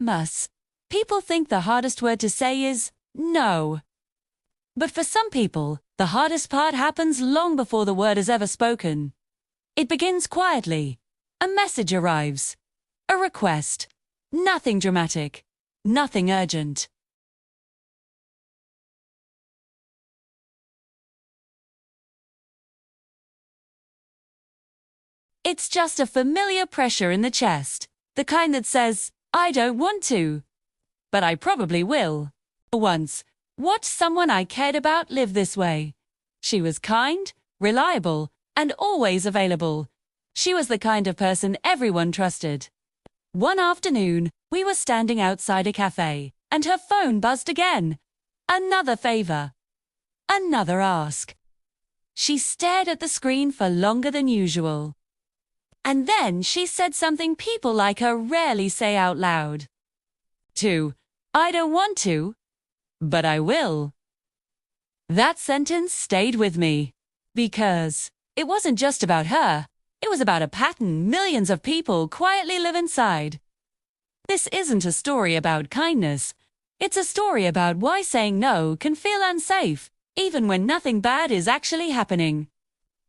Mus. People think the hardest word to say is no. But for some people, the hardest part happens long before the word is ever spoken. It begins quietly. A message arrives. A request. Nothing dramatic. Nothing urgent. It's just a familiar pressure in the chest, the kind that says, I don't want to, but I probably will. Once, watched someone I cared about live this way. She was kind, reliable, and always available. She was the kind of person everyone trusted. One afternoon, we were standing outside a cafe, and her phone buzzed again. Another favor. Another ask. She stared at the screen for longer than usual. And then she said something people like her rarely say out loud. I don't want to, but I will. That sentence stayed with me, because it wasn't just about her, it was about a pattern millions of people quietly live inside. This isn't a story about kindness, it's a story about why saying no can feel unsafe, even when nothing bad is actually happening.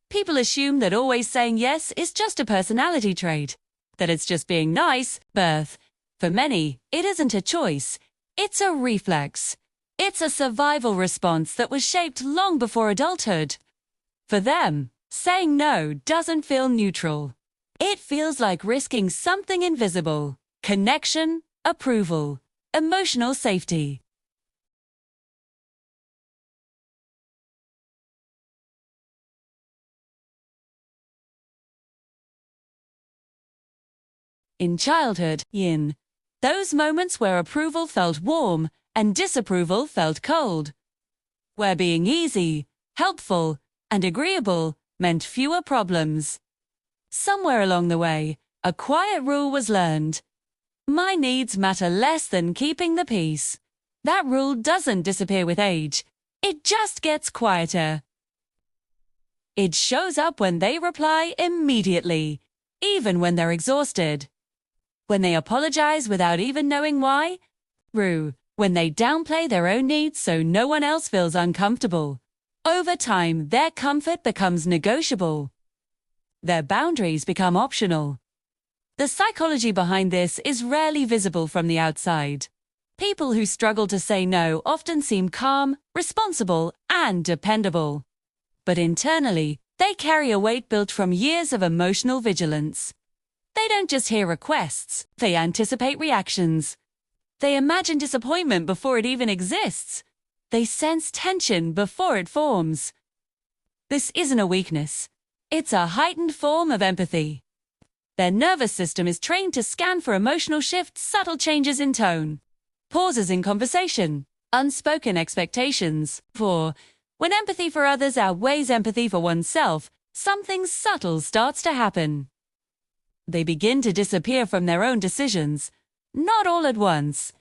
People assume that always saying yes is just a personality trait, that it's just being nice, but for many, it isn't a choice. It's a reflex. It's a survival response that was shaped long before adulthood. For them, saying no doesn't feel neutral. It feels like risking something invisible: connection, approval, emotional safety. In childhood, those moments where approval felt warm and disapproval felt cold, where being easy, helpful, and agreeable meant fewer problems. Somewhere along the way, a quiet rule was learned. My needs matter less than keeping the peace. That rule doesn't disappear with age. It just gets quieter. It shows up when they reply immediately, even when they're exhausted. When they apologize without even knowing why. When they downplay their own needs so no one else feels uncomfortable. Over time, their comfort becomes negotiable. Their boundaries become optional. The psychology behind this is rarely visible from the outside. People who struggle to say no often seem calm, responsible, and dependable. But internally, they carry a weight built from years of emotional vigilance. They don't just hear requests, they anticipate reactions. They imagine disappointment before it even exists. They sense tension before it forms. This isn't a weakness. It's a heightened form of empathy. Their nervous system is trained to scan for emotional shifts, subtle changes in tone, pauses in conversation, unspoken expectations. When empathy for others outweighs empathy for oneself, something subtle starts to happen. They begin to disappear from their own decisions, not all at once.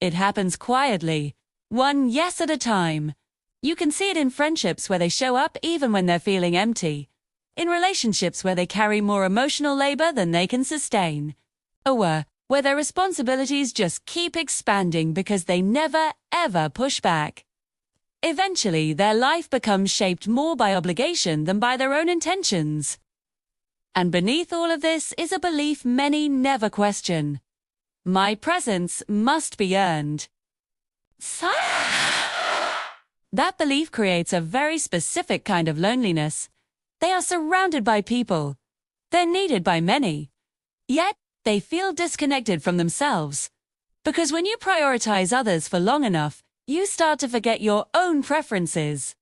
It happens quietly, one yes at a time. You can see it in friendships where they show up even when they're feeling empty, in relationships where they carry more emotional labor than they can sustain, or where their responsibilities just keep expanding because they never, ever push back. Eventually, their life becomes shaped more by obligation than by their own intentions. And beneath all of this is a belief many never question. My presence must be earned. That belief creates a very specific kind of loneliness. They are surrounded by people. They're needed by many. Yet, they feel disconnected from themselves. Because when you prioritize others for long enough, you start to forget your own preferences.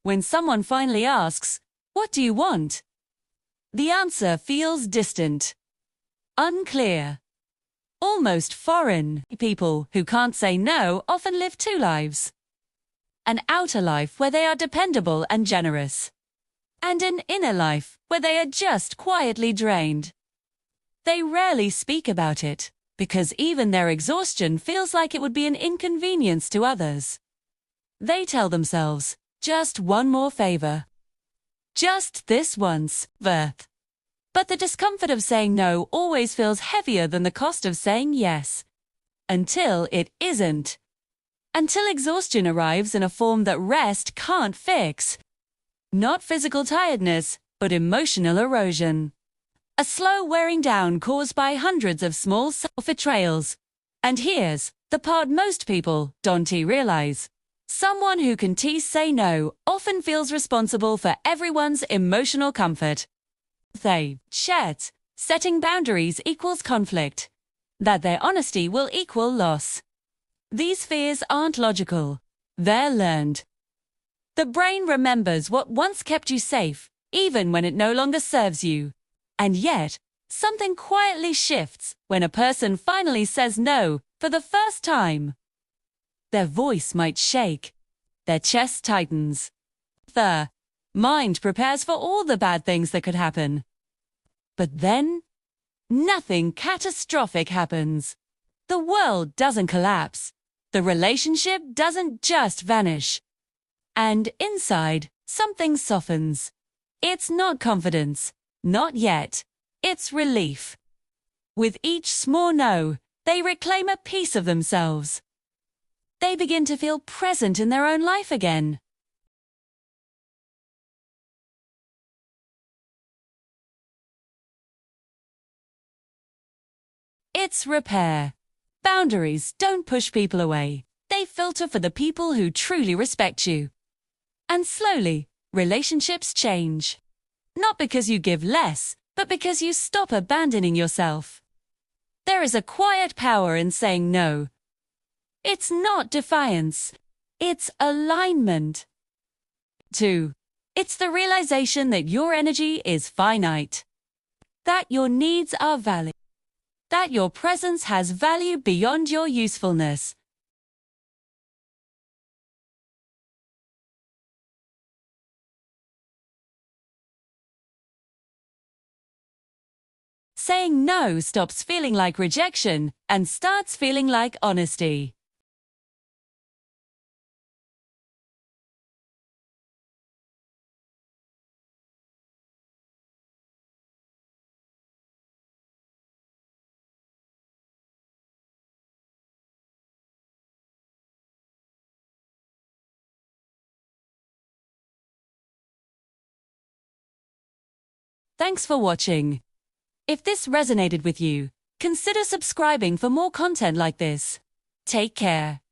When someone finally asks, "What do you want?" the answer feels distant, unclear, almost foreign. People who can't say no often live two lives: an outer life where they are dependable and generous, and an inner life where they are just quietly drained. They rarely speak about it, because even their exhaustion feels like it would be an inconvenience to others. They tell themselves, just one more favor. Just this once, Verth. But the discomfort of saying no always feels heavier than the cost of saying yes. until it isn't. Until exhaustion arrives in a form that rest can't fix. Not physical tiredness, but emotional erosion. A slow wearing down caused by hundreds of small self-betrayals. And here's the part most people don't realize. Someone who can say no often feels responsible for everyone's emotional comfort. They chat. Setting boundaries equals conflict. That their honesty will equal loss. These fears aren't logical. They're learned. The brain remembers what once kept you safe, even when it no longer serves you. And yet, something quietly shifts when a person finally says no for the first time. Their voice might shake. Their chest tightens. The mind prepares for all the bad things that could happen. But then, nothing catastrophic happens. The world doesn't collapse. The relationship doesn't just vanish. And inside, something softens. It's not confidence. Not yet. It's relief. With each small no, they reclaim a piece of themselves. They begin to feel present in their own life again. It's repair. Boundaries don't push people away. They filter for the people who truly respect you. And slowly, relationships change. Not because you give less, but because you stop abandoning yourself. There is a quiet power in saying no. It's not defiance. It's alignment. 2. It's the realization that your energy is finite. That your needs are valid. That your presence has value beyond your usefulness. Saying no stops feeling like rejection and starts feeling like honesty. Thanks for watching. If this resonated with you, consider subscribing for more content like this. Take care.